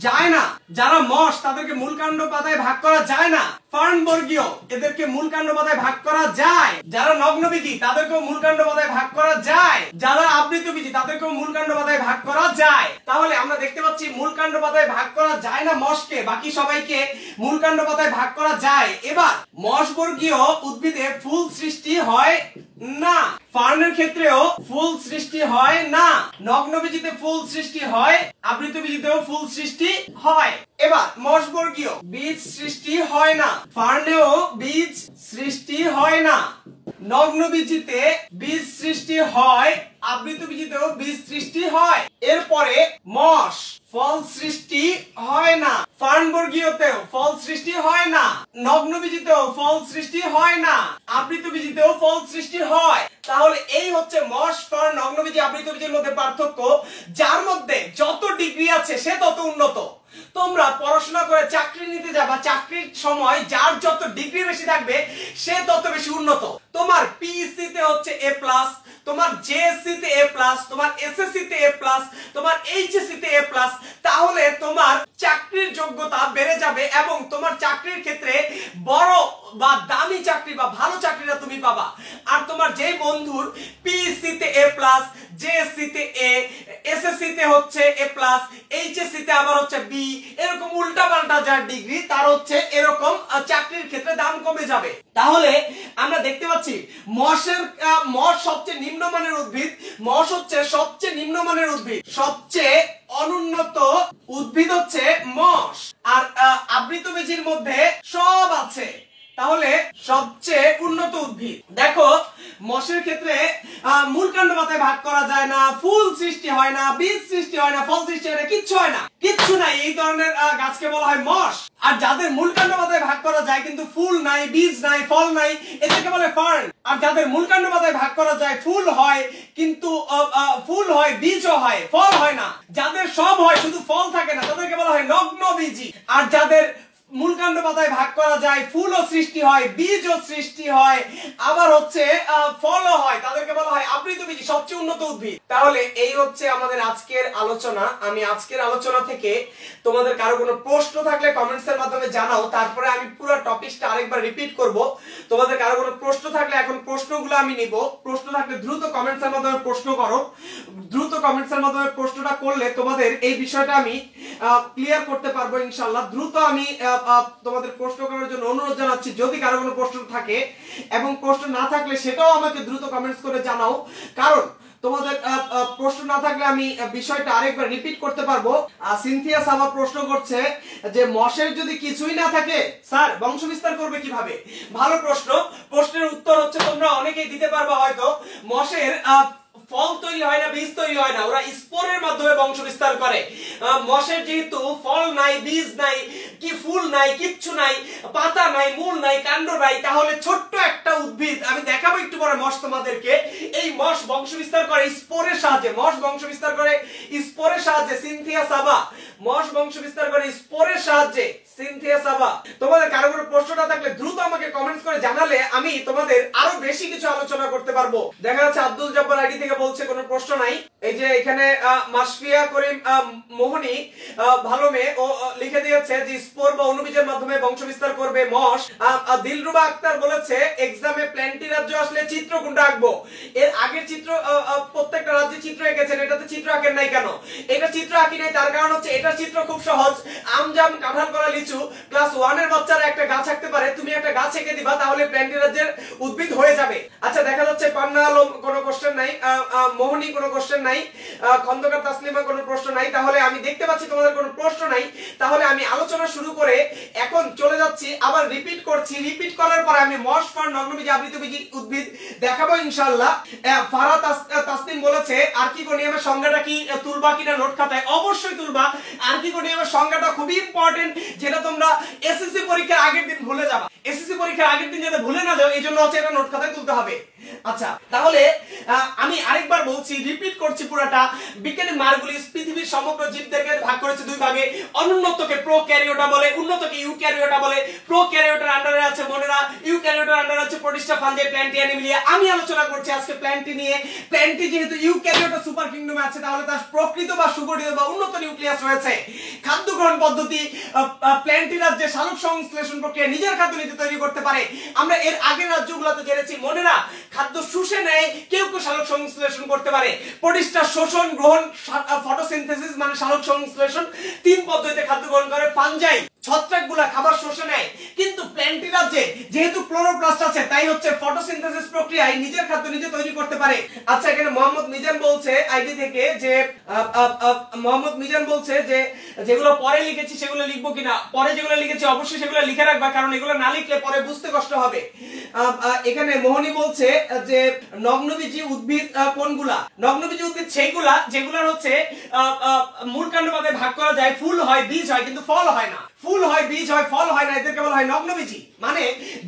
যায় না। যারা মস তাদেরকে মূল কাণ্ড পাতায় ভাগ করা যায় না। ফার্ন বর্গীয় এদেরকে মূল কাণ্ড পাতায় ভাগ করা যায়। যারা নগ্নবীজি তাদেরকেও মূল কাণ্ড পাতায় ভাগ করা যায়। যারা আবৃতবীজি তাদেরকেও মূল কাণ্ড পাতায় ভাগ করা যায়। তাহলে আমরা দেখতে পাচ্ছি মূল কাণ্ড পাতায় ভাগ করা যায় না মসকে, বাকি সবাইকে মূল কাণ্ড পাতায় ভাগ করা যায়। এবার মস বর্গীয় উদ্ভিদে ফুল সৃষ্টি হয় না। ফার্নের ক্ষেত্রেও ফুল সৃষ্টি হয় না। নগ্নবীজিতে ফুল সৃষ্টি হয়, আবৃতবীজিতেও ফুল সৃষ্টি হয়। এবার মশবর্গীয় বীজ সৃষ্টি হয় না, ফার্নেও বীজ সৃষ্টি হয় না, নগ্নবীজিতে বীজ সৃষ্টি হয়, আবৃতবীজিতেও বীজ সৃষ্টি হয়। এরপরে মশ ফল সৃষ্টি হয় না, ফার্নবর্গীয়তেও ফল সৃষ্টি হয় না, নগ্নবীজিতেও ফল সৃষ্টি হয় না, আবৃতবীজিতেও ফল সৃষ্টি হয়। তাহলে এই হচ্ছে মশ, ফার্ন, নগ্নবীজি, আবৃতবীজির মধ্যে পার্থক্য। যার মধ্যে যত ডিগ্রি আছে সে তত উন্নত। তোমরা পড়াশোনা করে চাকরি নিতে যাবা, চাকরির সময় যার যত ডিগ্রি বেশি থাকবে সে তত বেশি উন্নত। তোমার পিইসি তে হচ্ছে A+, তোমার জেএসসি তে A+, তোমার এসএসসি তে A+, তোমার এইচএসসি তে A+, তাহলে তোমার চাকরির যোগ্যতা বেড়ে যাবে এবং তোমার চাকরির ক্ষেত্রে বড় বা দামি চাকরি বা ভালো চাকরিটা তুমি পাবা। আর তোমার যে বন্ধুর পিইসি তে A+, জেএসসি তে A, এসএসসি তে হচ্ছে A+, এইচএসসি তে আবার হচ্ছে B, এরকম উল্টাপাল্টা যার ডিগ্রি তার হচ্ছে এরকম চাকরির ক্ষেত্রে দাম কমে যাবে। তাহলে আমরা দেখতে পাচ্ছি মশ সবচেয়ে নিম্নমানের উদ্ভিদ, মশ হচ্ছে সবচেয়ে নিম্নমানের উদ্ভিদ, সবচেয়ে অনুন্নত উদ্ভিদ হচ্ছে মশ। আর আবৃতবীজির মধ্যে সব আছে, তাহলে সবচেয়ে উন্নত উদ্ভিদ। দেখো মশের ক্ষেত্রে মূল কাণ্ড পাতায় ভাগ করা যায় না, ফুল সৃষ্টি হয় না, বীজ সৃষ্টি হয় না, ফল সৃষ্টি হয় না, কিচ্ছু হয় না, কিচ্ছু নাই, এই ধরনের গাছকে বলা হয় মশ। আর যাদের মূল কাণ্ড পাতায় ভাগ করা যায় কিন্তু ফুল নাই, বীজ নাই, ফল নাই, এটাকে বলে ফার্ন। আর যাদের মূল কাণ্ড পাতায় ভাগ করা যায়, ফুল হয় কিন্তু ফুল হয়, বীজও হয়, ফল হয় না, যাদের সব হয় শুধু ফল থাকে না তাদেরকে বলা হয় নগ্নবীজি। আর যাদের মূল কাণ্ড পাতায় ভাগ করা যায়, ফুলও সৃষ্টি হয়, বীজও সৃষ্টি হয়, আবার হচ্ছে ফলও হয়, তাদেরকে বলা হয় আবৃতবীজি, সবচেয়ে উন্নত উদ্ভিদ। তাহলে এই হচ্ছে আমাদের আজকের আলোচনা। আমি আজকের আলোচনা থেকে তোমাদের কারো কোনো প্রশ্ন থাকলে কমেন্টস এর মাধ্যমে জানাও, তারপরে আমি পুরো টপিকটা আরেকবার রিপিট করব। তোমাদের কারো কোনো প্রশ্ন থাকলে এখন প্রশ্নগুলো আমি নিব, প্রশ্ন থাকলে দ্রুত কমেন্টস এর মাধ্যমে প্রশ্ন করো, দ্রুত কমেন্টস এর মাধ্যমে প্রশ্নটা করলে তোমাদের এই বিষয়টা আমি ক্লিয়ার করতে পারবো ইনশাআল্লাহ। দ্রুত আমি তোমাদের প্রশ্ন করার জন্য অনুরোধ জানাচ্ছি, যদি কারো কোনো প্রশ্ন থাকে এবং প্রশ্ন না থাকলে সেটাও আমাকে দ্রুত কমেন্টস করে জানাও, কারণ তোমাদের প্রশ্ন না থাকলে আমি বিষয়টা আরেকবার রিপিট করতে পারবো। সিনথিয়া সাবা প্রশ্ন করছে যে মশের যদি কিছুই না থাকে স্যার বংশ বিস্তার করবে কিভাবে? ভালো প্রশ্ন। প্রশ্নের উত্তর হচ্ছে তোমরা অনেকেই দিতে পারবে হয়তো। মশের ফল তৈরি হয় না, বীজ তৈরি হয় না, ওরা স্পোরের মাধ্যমে বংশ বিস্তার করে। মশের যেহেতু ফল নাই, বীজ নাই, কি ফুল নাই, কিচ্ছু নাই, পাতা নাই, মূল নাই, কাণ্ড নাই, তাহলে ছোট্ট একটা উদ্ভিদ, আমি দেখাবো একটু পরে মশ তোমাদেরকে, এই মশ বংশ বিস্তার করে স্পোরের সাহায্যে, মশ বংশ বিস্তার করে স্পোরের সাহায্যে। সিনথিয়া সাবা মশ বংশ বিস্তার করে স্পোরের সাহায্যে, সিনথিয়া সাবা। তোমাদের কারো কোনো প্রশ্নটা থাকলে দ্রুত আমাকে কমেন্টস করে জানালে আমি তোমাদের আরো বেশি কিছু আলোচনা করতে পারবো। দেখা যাচ্ছে আব্দুল জব্বার আইডি থেকে বলছে কোনো প্রশ্ন নাই। এই যে এখানে মাসফিয়া করিম মোহনী ভালো মেয়ে, ও লিখে দিয়েছে যে স্পোর বা অণুবীজের মাধ্যমে বংশ বিস্তার করবে মশ। দিলরুবা আক্তার বলেছে এক্সামে প্ল্যান্টি রাজ্য আসলে চিত্র কোনটা আঁকবো? এর আগের চিত্র প্রত্যেকটা রাজ্যে চিত্র এঁকেছেন, এটাতে চিত্র আঁকেন নাই কেন? এটা চিত্র আঁকি নাই তার কারণ হচ্ছে এটা চিত্র খুব সহজ। আমজাম কাঁঠাল কলা লিচু ক্লাস 1 এর বাচ্চারা একটা গাছ আঁকতে পারে, তুমি একটা গাছ এঁকে দিবা তাহলে প্ল্যান্টি রাজ্যের উদ্ভিদ হয়ে যাবে। আচ্ছা দেখা যাচ্ছে পান্না আলম কোনো কোশ্চেন নাই, মোহনী কোনো কোশ্চেন নাই, খন্দকার তাসলিমা কোনো প্রশ্ন নাই। তাহলে আমি দেখতে পাচ্ছি তোমাদের কোনো প্রশ্ন নাই, তাহলে আমি আলোচনা শুরু করে এখন চলে যাচ্ছি, আবার রিপিট করছি। রিপিট করার পরে আমি মশ, ফার্ন, নগ্নবীজি, আবৃতবীজি উদ্ভিদ দেখাবো ইনশাআল্লাহ। ফারা তাসলিম বলেছে আর্কিগোনিয়ামের সংজ্ঞাটা কি, তুলবা কিনা নোট খাতায়? অবশ্যই তুলবা। আর্কিগোনিয়ামের সংজ্ঞাটা খুবই ইম্পর্টেন্ট, যেটা তোমরা এসএসসি পরীক্ষার আগের দিন ভুলে যাবা। এসএসসি পরীক্ষার আগের দিন যাতে ভুলে না যাও এই জন্য হচ্ছে এটা নোট খাতায় তুলতে হবে। আচ্ছা তাহলে আমি আরেকবার বলছি, রিপিট করছি পুরাটা। বিজ্ঞানী মার্গুলিস পৃথিবীর সমগ্র জীবদেরকে ভাগ করেছে দুই ভাগে। অনুন্নতকে প্রোক্যারিওটা বলে, উন্নতকে ইউক্যারিওটা বলে। প্রোক্যারিওটার আন্ডারে আছে মোনেরা, ইউক্যারিওটার আন্ডারে আছে প্রোটিস্টা, ফাঞ্জাই, প্ল্যান্টি, অ্যানিমেলিয়া। আমি আলোচনা করছি আজকে প্ল্যান্টি নিয়ে। প্ল্যান্টি যেহেতু ইউক্যারিওটা সুপার কিংডমে আছে তাহলে তার প্রকৃত বা সুগঠিত বা উন্নত নিউক্লিয়াস রয়েছে। খাদ্য গ্রহণ পদ্ধতি, প্ল্যান্টি রাজ্যে সালোক সংশ্লেষণ প্রক্রিয়া নিজের খাদ্য নিজে তৈরি করতে পারে। আমরা এর আগের রাজ্যগুলোতে জেনেছি মোনেরা খাদ্য শুষে নেয়, কেউ কেউ সালোক সংশ্লেষণ করতে পারে। প্রোটিস্টা শোষণ, গ্রহণ, ফটোসিনথেসিস মানে সালোক সংশ্লেষণ, 3 পদ্ধতিতে খাদ্য গ্রহণ করে। ফাঞ্জাই ছত্রাকগুলা খাবার শোষে নেয়, কিন্তু প্ল্যান্টিরাজ্যে যেহেতু ক্লোরোপ্লাস্ট আছে তাই হচ্ছে ফটোসিনথেসিস প্রক্রিয়ায় নিজের খাদ্য নিজে তৈরি করতে পারে। আচ্ছা, এখানে মোহাম্মদ মিজান বলছে আইডি থেকে যে মোহাম্মদ মিজান বলছে যে যেগুলো পরে লিখেছি সেগুলো লিখবো কিনা। পরে যেগুলো লিখেছি অবশ্যই সেগুলো লিখে রাখবা, কারণ এগুলো না লিখলে পরে বুঝতে কষ্ট হবে। এখানে মোহনী বলছে যে নগ্নবীজী উদ্ভিদ কোনগুলা? নগ্নবীজী উদ্ভিদ সেইগুলা যেগুলোর হচ্ছে মূল কাণ্ড বাদে ভাগ করা যায়, ফুল হয়, বীজ হয়, কিন্তু ফল হয় না। ফুল হয়, বীজ হয়, ফল হয় না, এদেরকে বলা হয় নগ্নবীজী। মানে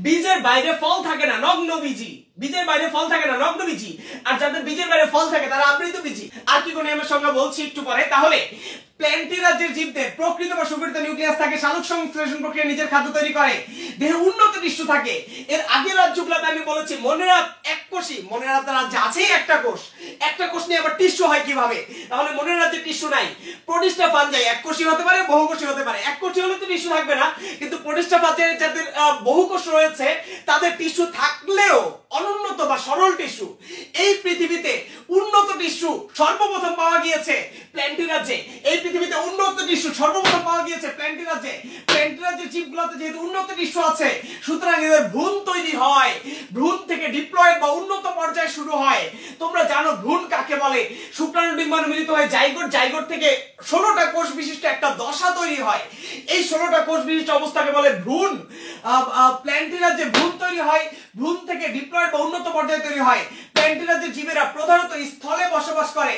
বীজের বাইরে ফল থাকে না, নগ্নবীজী। বীজের বাইরে ফল থাকে না, নগ্নবীজী। আর যাদের বীজের বাইরে ফল থাকে তারা আবৃতবীজী। আর্কিগোনিয়ামের সংজ্ঞা বলছি একটু পরে। তাহলে প্ল্যান্টিরাজ্যের জীবদের প্রকৃত বা সুগঠিত নিউক্লিয়াস থাকে, সালোক সংশ্লেষণ প্রক্রিয়া নিজের খাদ্য তৈরি করে, দেহে উন্নত টিস্যু থাকে। এর আগের রাজ্যগুলোতে আমি বলেছি মনে রাখ এককোষী, মনে রাখ রাজ্যে আছেই একটা কোষ, একটা কোষ নিয়ে আবার টিস্যু হয় কিভাবে? তাহলে মনের রাজ্যে টিস্যু নাই। প্রোটিস্টা ফাঞ্জাই এককোষী হতে পারে, বহুকোষী হতে পারে। এককোষী হলে তো টিস্যু থাকবে না, কিন্তু প্রোটিস্টা ফাঞ্জাই যাদের বহুকোষ রয়েছে তাদের টিস্যু থাকলেও অনুন্নত বা সরল টিস্যু। এই পৃথিবীতে উন্নত টিস্যু সর্বপ্রথম পাওয়া গিয়েছে প্ল্যান্টিরাজ্যে। এই পৃথিবীতে উন্নত টিস্যু সর্বপ্রথম পাওয়া গিয়েছে প্ল্যান্টিরাজ্যে। প্ল্যান্টিরাজ্যের জীবগুলোতে যেহেতু উন্নত টিস্যু আছে, সুতরাং এদের ভ্রূণ তৈরি হয়। ভ্রূণ থেকে ডিপ্লয়েড বা উন্নত পর্যায়ে শুরু হয়। তোমরা জানো ভ্রূণ কাকে বলে? শুক্রাণু ডিম্বাণু মিলিত হয়ে জাইগোট, জাইগোট থেকে 16টা কোষ বিশিষ্ট একটা দশা তৈরি হয়। এই 16টা কোষ বিশিষ্ট অবস্থাকে বলে ভ্রূণ। প্ল্যান্টিরাজ্যে ভ্রূণ তৈরি হয়, ভ্রূণ থেকে ডিপ্লয়েড বা উন্নত পর্যায়ে তৈরি হয়। প্ল্যান্টিরাজ্যের জীবেরা প্রধানত স্থলে বসবাস করে।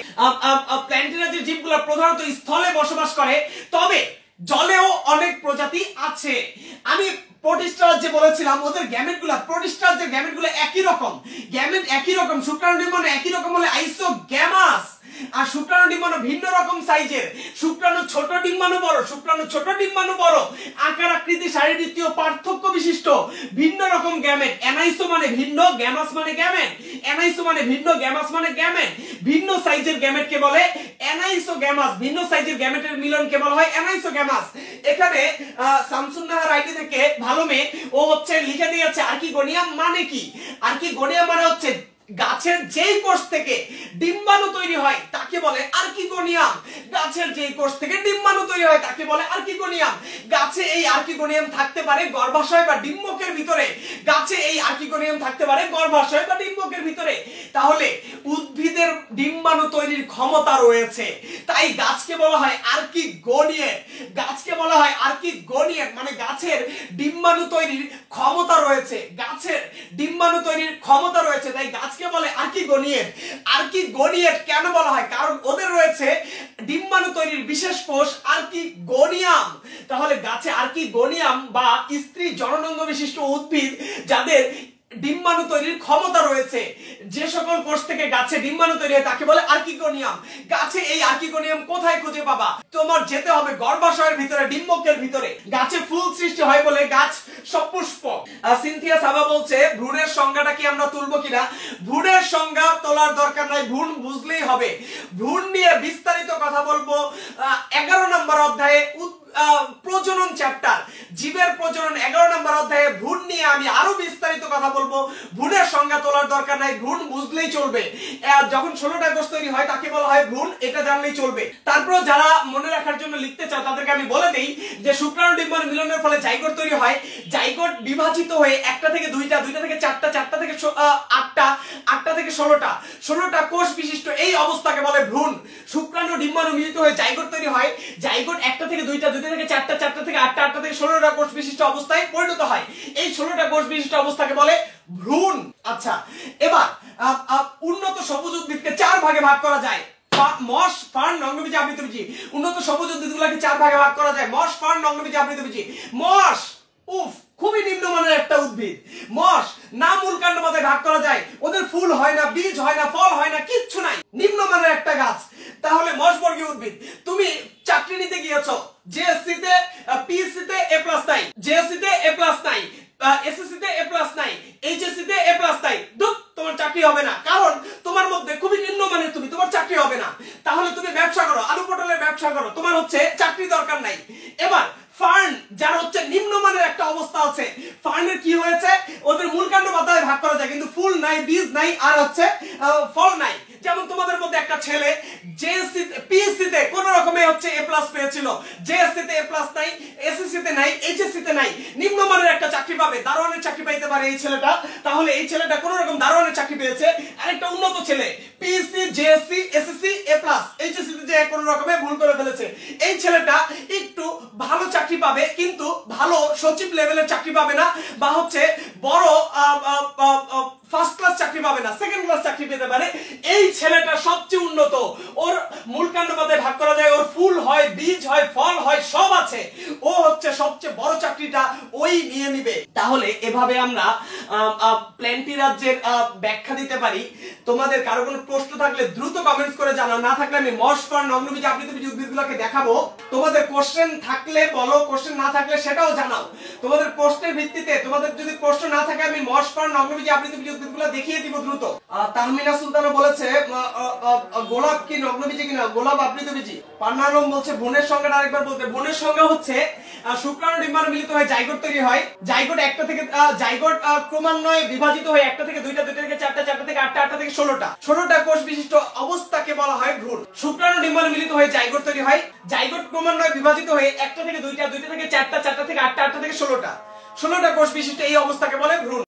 প্ল্যান্টিরাজ্যের জীবগুলো প্রধানত স্থলে বসবাস করে, তবে জলেও অনেক প্রজাতি আছে। আমি প্রোটিস্টারাজ্যে বলেছিলাম ওদের গ্যামেটগুলো, প্রোটিস্টারাজ্যের গ্যামেটগুলো একই রকম, গ্যামেট একই রকম, শুক্রাণু ডিম্বাণু একই রকম হলে আইসোগ্যামাস। আর শুক্রাণু ডিম্বাণু ভিন্ন রকম সাইজের, শুক্রাণু ছোট ডিম্বাণু বড়, শুক্রাণু ছোট ডিম্বাণু বড়, আকার আকৃতি শারীরবৃত্তীয় পার্থক্য বিশিষ্ট ভিন্ন রকম গ্যামেট। অ্যানাইসো মানে ভিন্ন, গ্যামাস মানে গ্যামেট। অ্যানাইসো মানে ভিন্ন, গ্যামাস মানে গ্যামেট। ভিন্ন সাইজের গ্যামেটকে বলে অ্যানাইসোগ্যামাস। ভিন্ন সাইজের গ্যামেটের মিলনকে বলা হয় অ্যানাইসোগ্যামাস। এখানে শামসুন নাহার আইডি থেকে ভালো মেয়ে ও হচ্ছে লিখে দিয়েছে আর্কিগোনিয়াম মানে কি। আর্কিগোনিয়াম মানে হচ্ছে গাছের যেই কোষ থেকে ডিম্বাণু তৈরি হয় তাকে বলে আর্কিগোনিয়াম। গাছের যেই কোষ থেকে ডিম্বাণু তৈরি হয় তাকে বলে আর্কিগোনিয়াম। গাছে এই আর্কিগোনিয়াম থাকতে পারে গর্ভাশয় বা ডিম্বকের ভিতরে। গাছে এই আর্কিগোনিয়াম থাকতে পারে গর্ভাশয় বা ডিম্বকের ভিতরে। তাহলে উদ্ভিদের ডিম্বাণু তৈরির ক্ষমতা রয়েছে, তাই গাছকে বলা হয় আর্কিগোনিয়েট। গাছকে বলা হয় আর্কিগোনিয়েট মানে গাছের ডিম্বাণু তৈরির ক্ষমতা রয়েছে, গাছের ডিম্বাণু তৈরির ক্ষমতা রয়েছে, তাই গাছ কে বলে আর্কিগোনিয়েট। আর্কিগোনিয়েট কেন বলা হয়? কারণ ওদের রয়েছে ডিম্বাণু তৈরির বিশেষ কোষ আর্কিগোনিয়াম। তাহলে গাছে আর্কিগোনিয়াম বা স্ত্রী জননাঙ্গ বিশিষ্ট উদ্ভিদ যাদের ডিম্বাণু তৈরির ক্ষমতা রয়েছে, যে সকল কোষ থেকে গাছে ডিম্বাণু তৈরি হয় তাকে বলে আর্কিগোনিয়াম। গাছে এই আর্কিগোনিয়াম কোথায় খুঁজে পাবা? তোমার যেতে হবে গর্ভাশয়ের ভিতরে, ডিম্বকের ভিতরে। গাছে ফুল সৃষ্টি হয় বলে গাছ সপুষ্পক। সিনথিয়া সাবা বলছে ভ্রূণের সংজ্ঞাটা কি আমরা তুলবো কিনা? ভ্রূণের সংজ্ঞা তোলার দরকার নাই, ভ্রূণ বুঝলেই হবে। ভ্রূণ নিয়ে বিস্তারিত কথা বলবো 11 নম্বর অধ্যায়ে প্রজনন চ্যাপ্টার, জীবের প্রজনন 11 নম্বর অধ্যায়ে ভ্রূণ নিয়ে আমি আরো বিস্তারিত কথা বলবো। ভ্রূণের সংজ্ঞা তোলার দরকার নাই, ভ্রূণ বুঝলেই চলবে। যখন 16টা কোষ তৈরি হয় তাকে বলা হয় ভ্রূণ, এটা জানলেই চলবে। তারপর যারা মনে রাখার জন্য লিখতে চাও তাদেরকে আমি বলে দেই যে শুক্রাণু ডিম্বাণু মিলনের ফলে জাইগোট তৈরি হয়। জাইগোট বিভাজিত হয়ে একটা থেকে দুইটা, দুইটা থেকে চারটা, চারটা থেকে আটটা, আটটা থেকে 16টা, 16টা কোষ বিশিষ্ট এই অবস্থাকে বলে ভ্রূণ। শুক্রাণু ডিম্বাণু মিলিত হয়ে জাইগোট তৈরি হয়। জাইগোট একটা থেকে দুইটা, দুইটা থেকে চারটা, চারটা থেকে আটটা, আটটা থেকে 16টা কোষ বিশিষ্ট অবস্থায় পরিণত হয়। এই 16টা কোষ বিশিষ্ট অবস্থাকে বলে ভ্রূণ। আচ্ছা, এবার উন্নত সবুজ উদ্ভিদকে 4 ভাগে ভাগ করা যায়। মস, ফার্ন, নগ্নবীজী, আবৃতবীজী। উন্নত সবুজ উদ্ভিদগুলোকে 4 ভাগে ভাগ করা যায়। মস, ফার্ন, নগ্নবীজী, আবৃতবীজী। মস খুবই নিম্নমানের একটা উদ্ভিদ। মস না মূল কাণ্ড মাথায় ভাগ করা যায়, ওদের ফুল হয় না, বীজ হয় না, ফল হয় না, কিচ্ছু নাই, নিম্নমানের একটা গাছ। তাহলে মস বর্গীয় উদ্ভিদ। তুমি চাকরি নিতে গিয়েছো, জেএসসি তে পিএসসি তে A+ নাই, জেএসসি তে A+ নাই, এসএসসি তে A+ নাই, এইচএসসি তে A+ নাই, তোমার চাকরি হবে না। কারণ তোমার মধ্যে খুবই নিম্নমানের তুমি, তোমার চাকরি হবে না। তাহলে তুমি ব্যবসা করো, আলু পটলের ব্যবসা করো, তোমার হচ্ছে চাকরি দরকার নাই। এবার ফার্ন, যার হচ্ছে নিম্নমানের একটা অবস্থা আছে, ফার্নের কি হয়েছে? ওদের মূল কাণ্ড পাতায় ভাগ করা যায়, কিন্তু ফুল নাই, বীজ নাই, আর হচ্ছে ফল নাই। যেমন তোমাদের মধ্যে একটা ছেলে জেএসসি পিএসসি তে কোন রকমে হচ্ছে এ প্লাস পেয়েছিল, জেএসসি তে এ প্লাস নাই, এসএসসি তে নাই, এইচএসসি তে নাই, নিম্নমানের একটা চাকরি পাবে, দারোয়ানের চাকরি পাইতে পারে এই ছেলেটা। তাহলে এই ছেলেটা কোন রকম দারোয়ানের চাকরি পেয়েছে। আরেকটা উন্নত ছেলে পিএসসি জেএসসি এসএসসি এ প্লাস, এইচএসসি তে যে কোন রকমে ভুল করে ফেলেছে, এই ছেলেটা একটু ভালো চাকরি পাবে, কিন্তু ভালো সচিব লেভেলের চাকরি পাবে না, বা হচ্ছে বড় ফার্স্ট ক্লাস চাকরি পাবে না, সেকেন্ড ক্লাস চাকরি পেতে পারে। এই ছেলেটা সবচেয়ে উন্নত, ওর মূল কাণ্ড পাতায় ভাগ করা যায়, ওর ফুল হয়, বীজ হয়, ফল হয়, সব আছে, ও হচ্ছে সবচেয়ে বড় চাকরিটা ওই নিয়ে নিবে। তাহলে এভাবে আমরা প্ল্যান্টি রাজ্যের ব্যাখ্যা দিতে পারি। তোমাদের কারো কোনো প্রশ্ন থাকলে দ্রুত কমেন্টস করে জানাও, না থাকলে আমি মশফর নগ্নবীজ আবৃতবীজ উদ্ভিদগুলোকে দেখাবো। তোমাদের কোশ্চেন থাকলে বলো, কোশ্চেন না থাকলে সেটাও জানাও। তোমাদের প্রশ্নের ভিত্তিতে, তোমাদের যদি প্রশ্ন না থাকে আমি মশফর নগ্নবীজ আবৃতবীজ উদ্ভিদগুলো দেখিয়ে দিব দ্রুত। তাহমিনা সুলতানা বলেছে গোলাপ কি নগ্নবীজি কিনা, গোলাপ আবৃতবীজি। পান্নারম বলছে বোনের সংখ্যাটা আরেকবার বলতে। বোনের সংখ্যা হচ্ছে শুক্রাণু ডিম্বাণু মিলিত হয়ে জাইগোট তৈরি হয়, জাইগোট একটা থেকে জাইগোট ক্রমান্বয়ে বিভাজিত হয়ে একটা থেকে দুইটা, দুইটা থেকে চারটা, চারটা থেকে আটটা, আটটা থেকে 16টা কোষ বিশিষ্ট অবস্থাকে বলা হয় ভ্রূণ। শুক্রাণু ডিম্বাণু মিলিত হয়ে জাইগোট তৈরি হয়, জাইগোট ক্রমান্বয়ে বিভাজিত হয়ে একটা থেকে দুইটা, দুইটা থেকে চারটা, চারটা থেকে আটটা, আটটা থেকে 16টা কোষ বিশিষ্ট এই অবস্থাকে বলে ভ্রূণ।